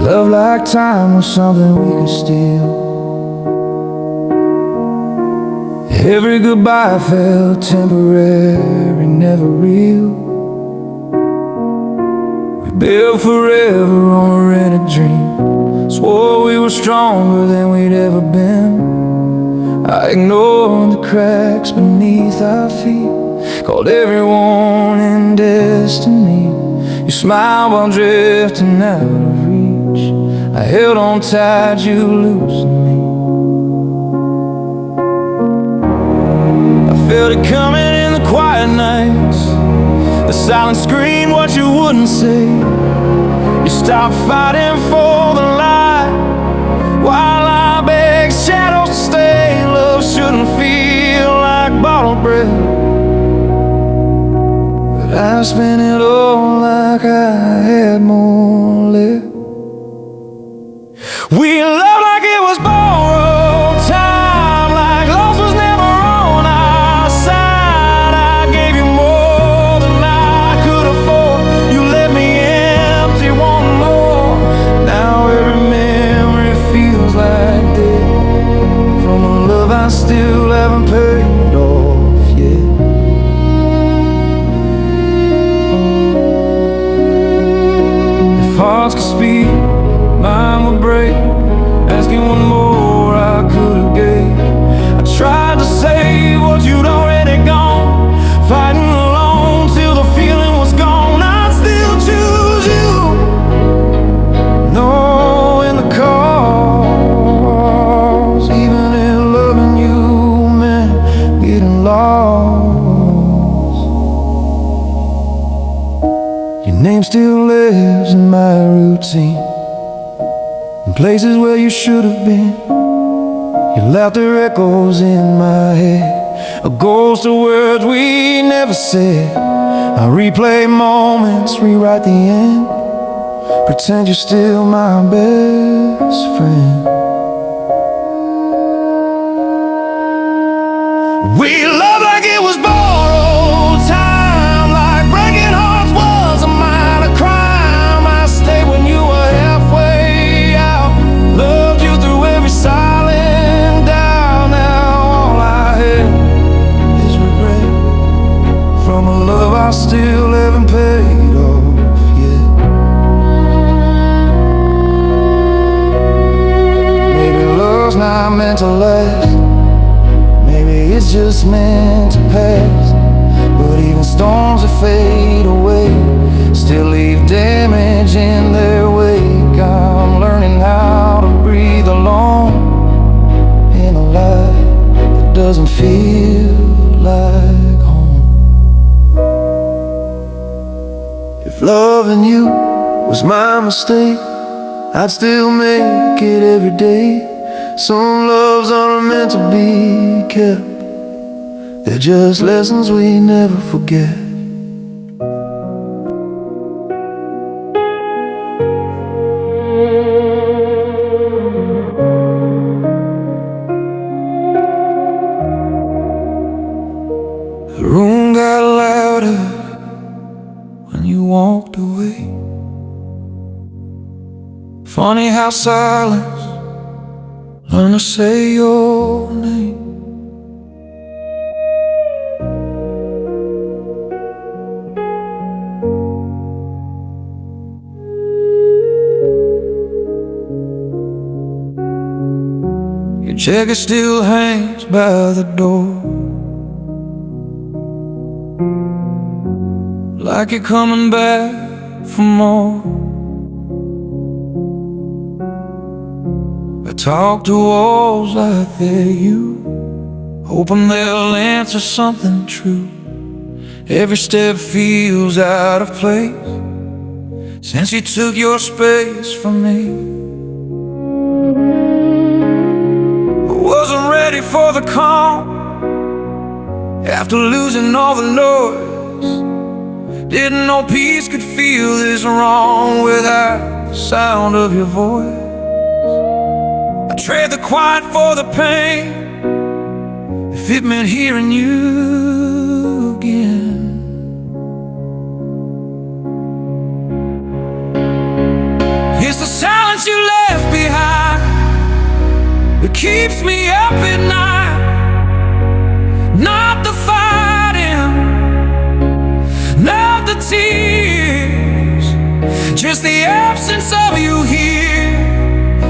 Love like time was something we could steal. Every goodbye felt temporary, never real. We built forever on a rented dream. Swore we were stronger than we'd ever been. I ignored the cracks beneath our feet, called everyone in destiny. You smiled while drifting out of reach. I held on tight, you loosened me. I felt it coming in the quiet nights. The silent scream, what you wouldn't say. You stopped fighting for the light, while I begged shadows to stay. Love shouldn't feel like bottled breath, but I spent it all like I had more left. We loved like it was borrowed time, like loss was never on our side. I gave you more than I could afford. You left me empty, wanting more. Now every memory feels like death, from a love I still haven't paid off yet. If hearts could speak, mine would break, asking what more I could've gave. I tried to save what you'd already gone, fighting alone till the feeling was gone. I'd still choose you, knowing the cause, even if loving you meant getting lost. Your name still lives in my routine, in places where you should have been. Your laughter echoes in my head, a ghost of words we never said. I replay moments, rewrite the end, pretend you're still my best friend. We loved like it was borrowed time, like breaking hearts was a minor crime. I stayed when you were halfway out, loved you through every silent doubt. Now all I have is regret, from a love I still haven't paid off yet. Maybe love's not meant to last, maybe it's just meant to pass. But even storms that fade away still leave damage in their wake. I'm learning how to breathe alone in a life that doesn't feel like home. If loving you was my mistake, I'd still make it every day. Some loves aren't meant to be kept, they're just lessons we never forget. The room got louder when you walked away. Funny how silence learn to say your name. Your jacket still hangs by the door, like you're coming back for more. I talk to walls like they're you, hoping they'll answer something true. Every step feels out of place since you took your space from me. I wasn't ready for the calm after losing all the noise. Didn't know peace could feel this wrong without the sound of your voice. I trade the quiet for the pain, if it meant hearing you again. It's the silence you left behind that keeps me up at night. Not the fighting, not the tears, just the absence of you here.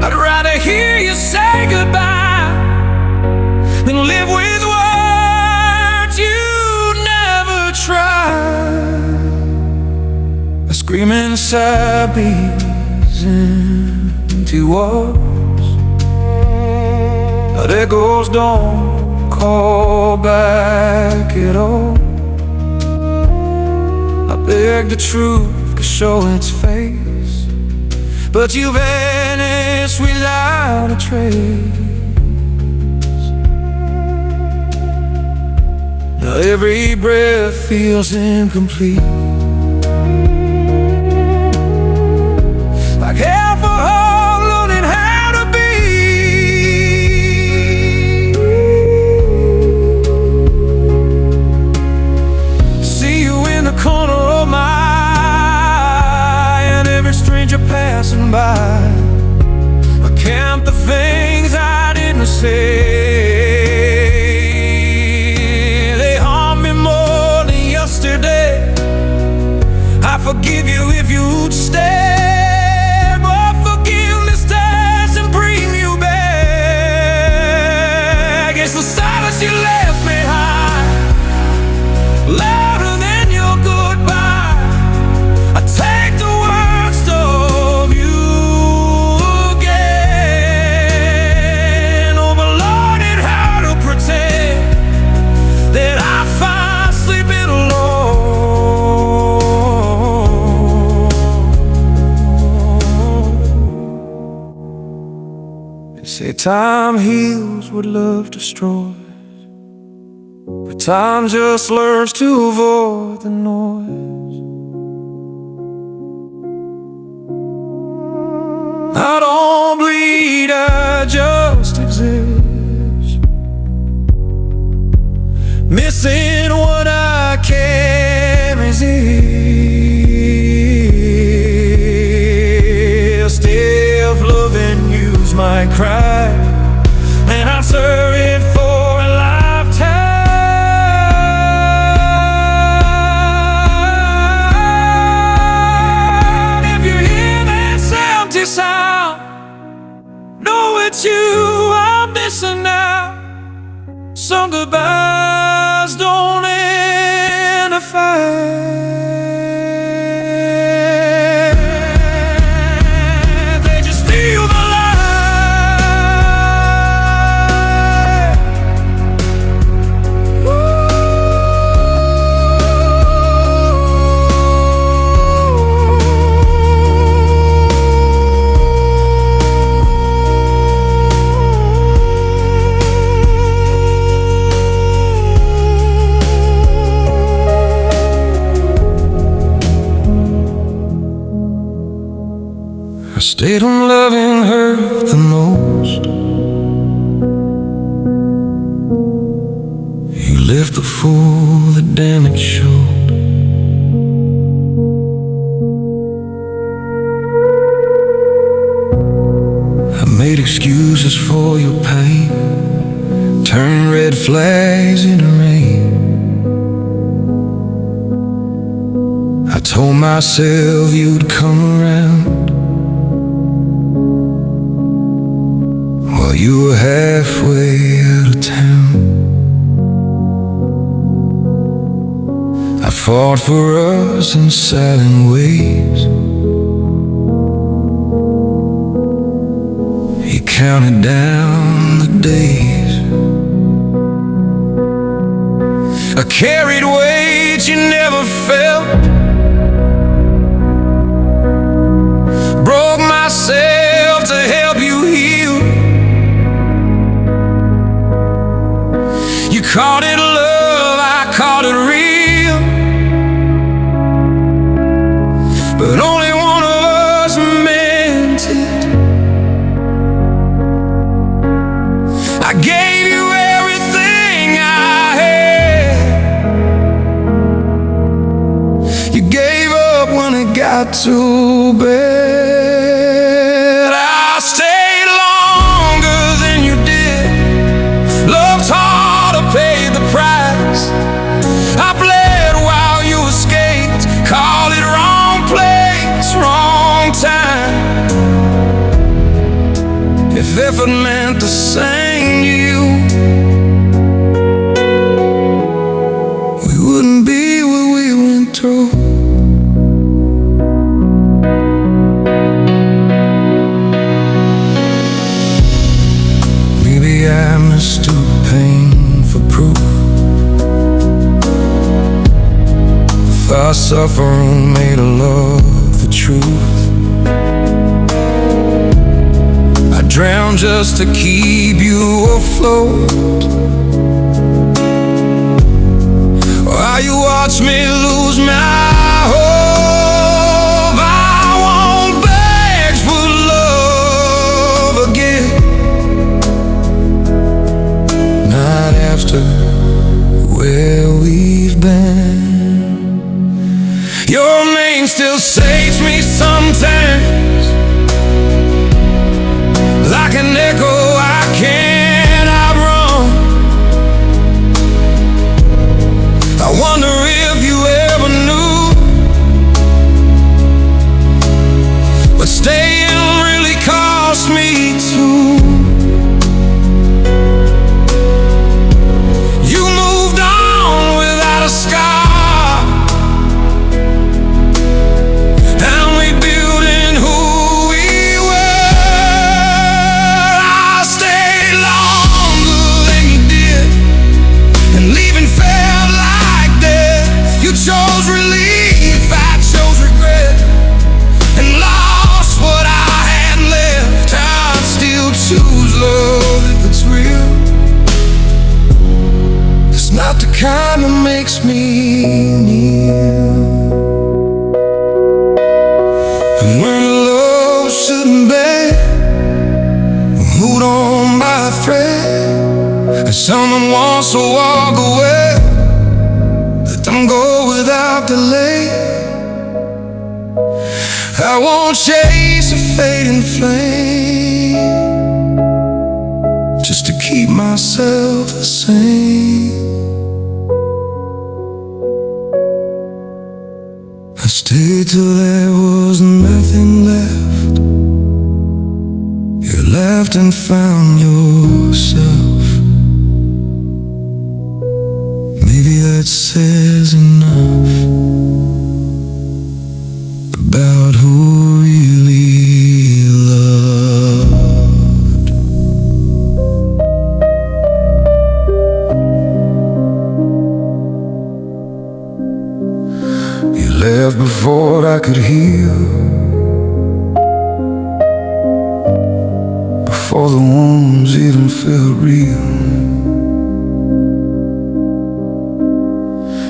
I'd rather hear you say goodbye than live with words you never tried. A screaming sigh beats empty walls, but echoes don't call back at all. I beg the truth could show its face, but you vanished without a trace. Now every breath feels incomplete, like half a heart learning how to be. See you in the corner of my eye, and every stranger passing by. I count the things I didn't say. They harm me more than yesterday. I forgive you if you'd stay, but forgiveness doesn't bring you back. It's the silence you left behind, louder than your goodbye. I take the worst of you again. Oh, but Lord, it how to pretend that I find sleeping alone. They say time heals what love destroys, but time just learns to avoid the noise. I don't bleed, I just exist, missing what I can't resist. If loving you's my crime, and I'll serve it for a lifetime. If you hear this empty sound, know it's you I'm missing now. Some goodbyes don't end a fight. They just steal the light. I stayed on loving her the most. You left the fool that damn it showed. I made excuses for your pain, turned red flags into rain. I told myself you'd come around, while you were halfway out of town. I fought for us in silent ways. He counted down the days. I carried weight you never felt, broke myself to help you heal. You called it love, I called it real, but only one of us meant it. I gave you everything I had. You if effort meant the same to you, we wouldn't be what we went through. Maybe I mistook pain for proof. If our suffering made love the truth, I drowned just to keep you afloat, while you watch me lose my hope. I won't beg for love again, not after where we've been. Your name still saves me sometimes, like an echo I can't outrun. I wonder if you ever knew what staying really cost me too. You moved on without a scar, chose relief, I chose regret, and lost what I had left. I'd still choose love if it's real. It's not the kind that makes me kneel. And when love shouldn't be moved on by a thread, and someone wants to walk away, don't go without delay. I won't chase a fading flame, just to keep myself the same. I stayed till there was nothing left. You left and found yourself. Maybe that says enough about who really loved. You left before I could heal, before the wounds even felt real.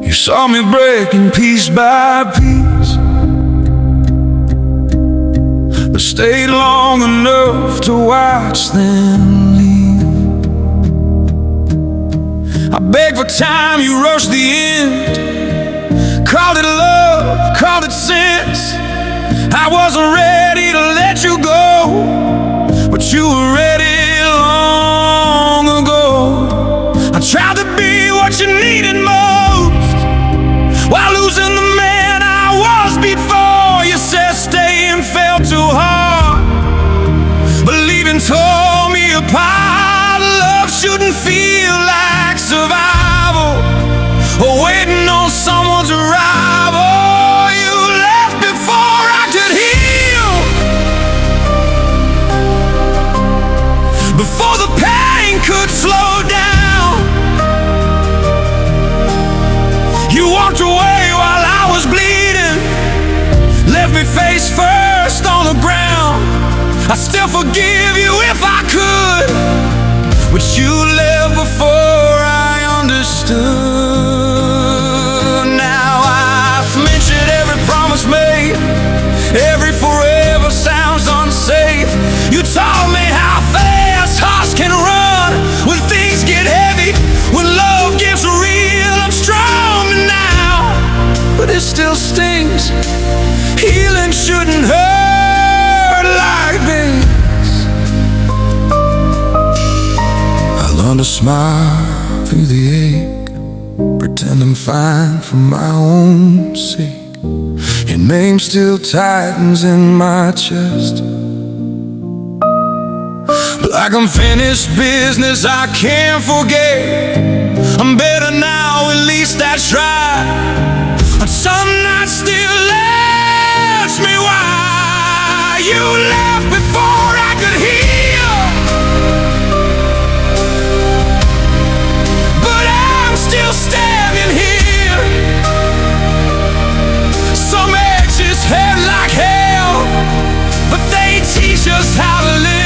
You saw me breaking piece by piece, but stayed long enough to watch them leave. I begged for time, you rushed the end. Called it love, called it sense. I wasn't ready to let you go, but you were ready long ago. I tried to be what you needed most, while losing the man I was before. You said staying felt too hard, but leaving tore me apart. Love shouldn't feel like survival, or waiting on someone's arrival. You left before I could heal, before the pain could slow down. You walked away while I was bleeding, left me face first on the ground. I still forgive you if I could, but you left before I understood. Now I've mentioned every promise made, every forever sounds unsafe. You taught me how fast hearts can run when things get heavy, when love gets real. I'm strong now, but it still stings. Healing shouldn't hurt like this. I learned to smile through the ache, pretend I'm fine for my own sake. Your name still tightens in my chest. Like unfinished business I can't forget. I'm better now, at least I try. But some nights still ask me why you left before I could heal. But I'm still standing here. Some edges hurt like hell, but they teach us how to live.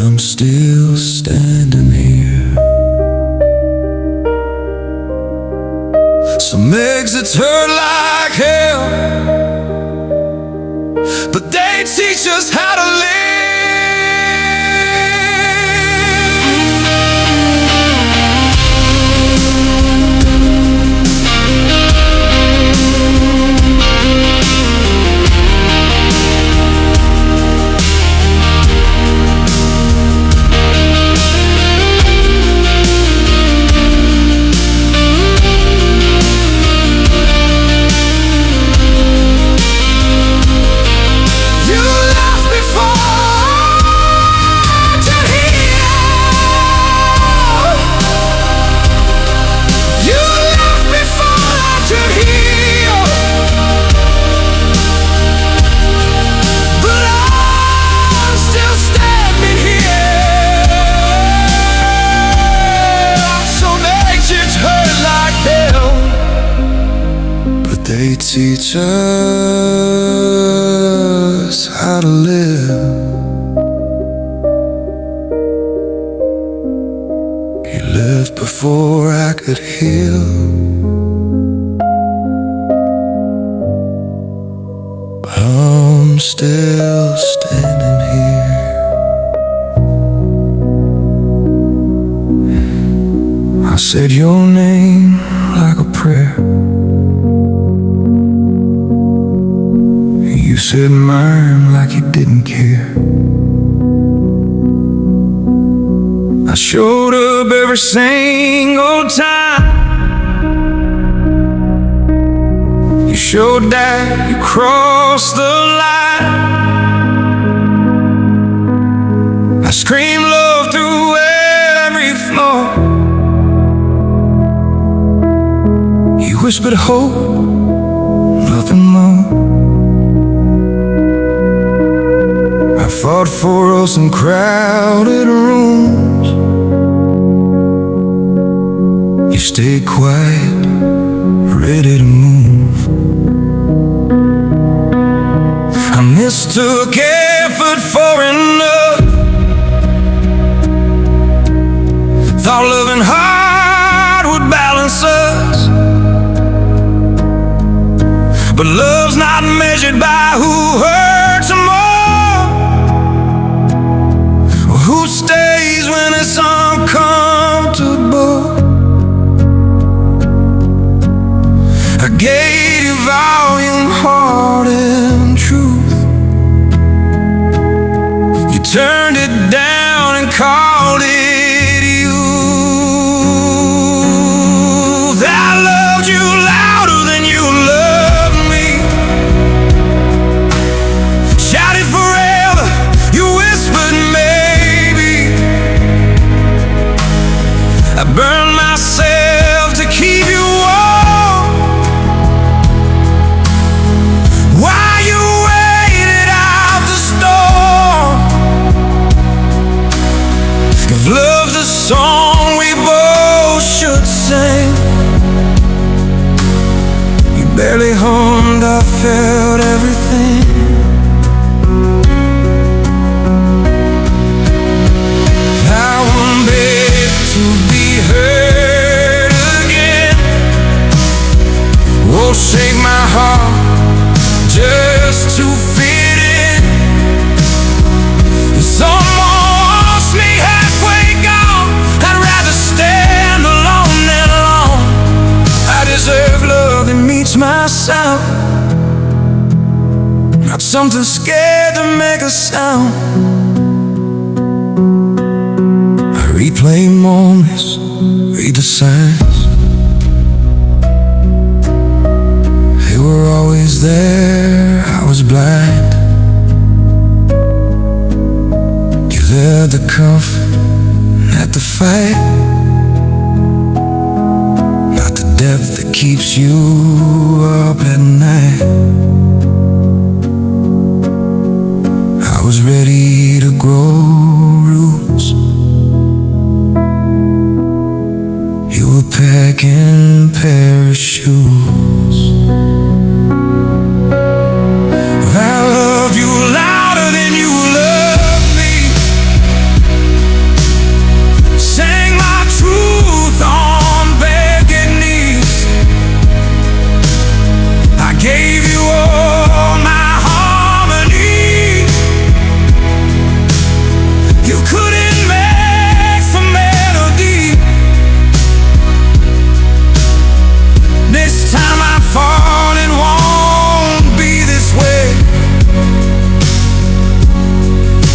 I'm still standing here. Some exits hurt like hell, but they teach us how to live. They teach us how to live. You left before I could heal. But I'm still standing here. I said your name like a prayer. You said mine like you didn't care. I showed up every single time. You showed that you crossed the line. I screamed love through every floor. You whispered hope, nothing more. I fought for us in crowded rooms. You stayed quiet, ready to move. I mistook effort for enough. Thought love and heart would balance us. But love's not measured by who hurts more. Who stays when it's uncomfortable? I gave you volume, heart, and truth. You turned it down and called it youth. I loved you louder than you loved me. Shouted forever, you whispered maybe. I burned myself to keep you warm. While you waited out the storm. If love's a song we both should sing, you barely hummed, I felt everything. I won't beg to be heard again. Won't shake my heart just to fit in. If someone wants me halfway gone, I'd rather stand alone than alone. I deserve love that meets my sound, not something scared to make a sound. I replay moments, read the signs. were always there, I was blind. You led the comfort, not the fight, not the depth that keeps you up at night. I was ready to grow roots. You were packing parachutes. I loved you louder than you loved me. Sang my truth on begging knees. I gave you all my harmony. You couldn't make the melody. This time I fall and won't be this way.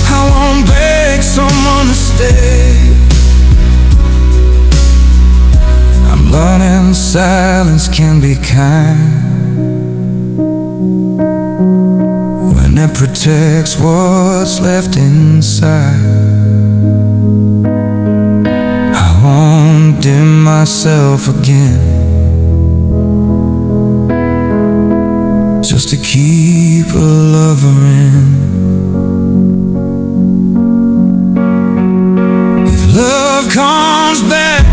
I won't beg someone to stay. I'm learning silence can be kind when it protects what's left inside. I won't dim myself again just to keep a lover in. If love comes back,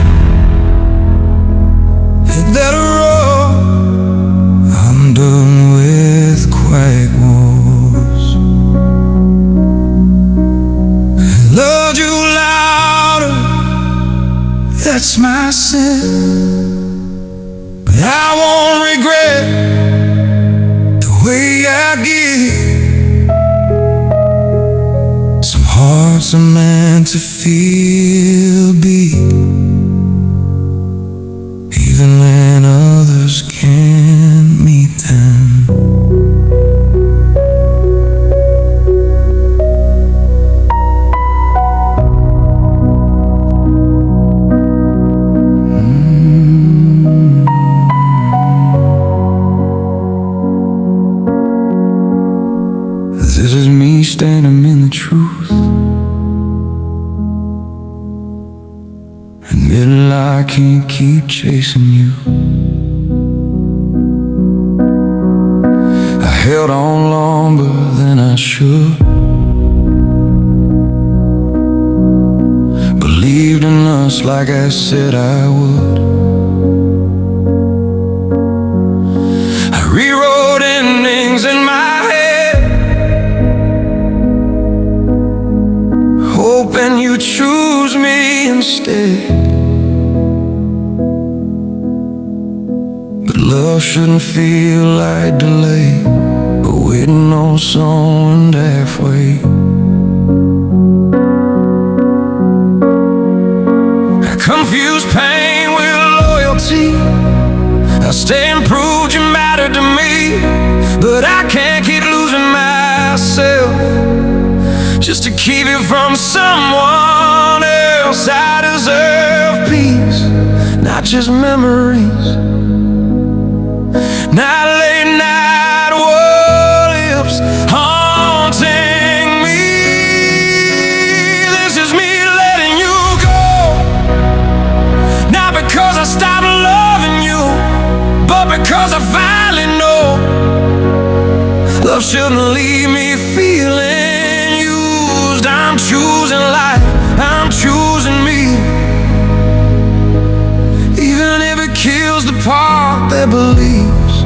hit that roar. I'm done with quiet wars. I loved you louder, that's my sin. But I won't regret the way I give. Some hearts are meant to feel beat, even when others can't meet them. This is me standing in the truth, admitting I can't keep chasing you. I held on longer than I should, believed in us like I said I would. I rewrote endings in my head, hoping you choose me instead. But love shouldn't feel like delay, but waiting on someone halfway. I confuse pain with loyalty. I stay and prove you matter to me, but I can't keep losing myself just to keep it from someone else. I deserve peace, not just memories, not late night what-ifs haunting me. This is me letting you go, not because I stopped loving you, but because I finally know love shouldn't leave me feeling used. I'm choosing life, I'm choosing me, even if it kills the part that believes.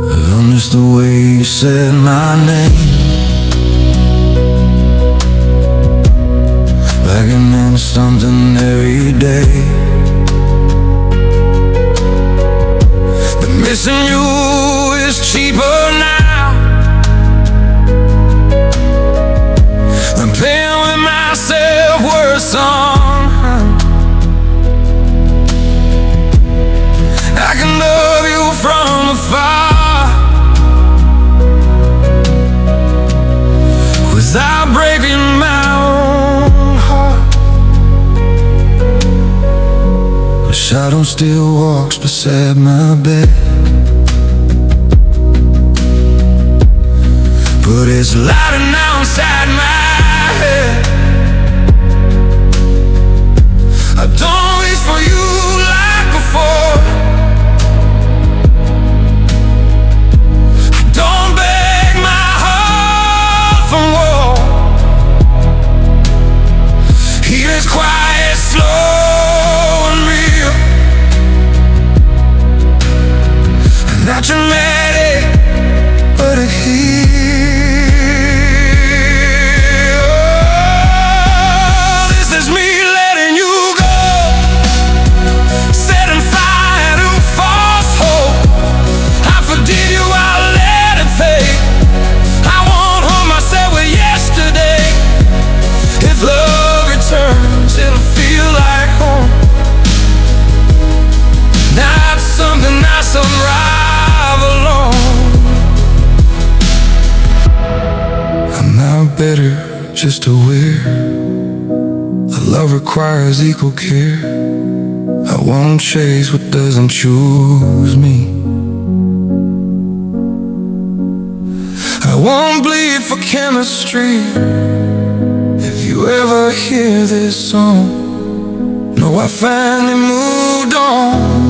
I miss the way you said my name, like it meant something every day. But missing you is cheaper now than paying with my self-worth song. I can love you from afar without breaking my own heart. shadow still walks beside my bed, but it's louder now inside my head. I don't reach for you like before. I don't beg my heart for more. Here is quiet, slow and real. Not dramatic, but it heals. Better, just aware that love requires equal care. I won't chase what doesn't choose me. I won't bleed for chemistry. If you ever hear this song, know I finally moved on.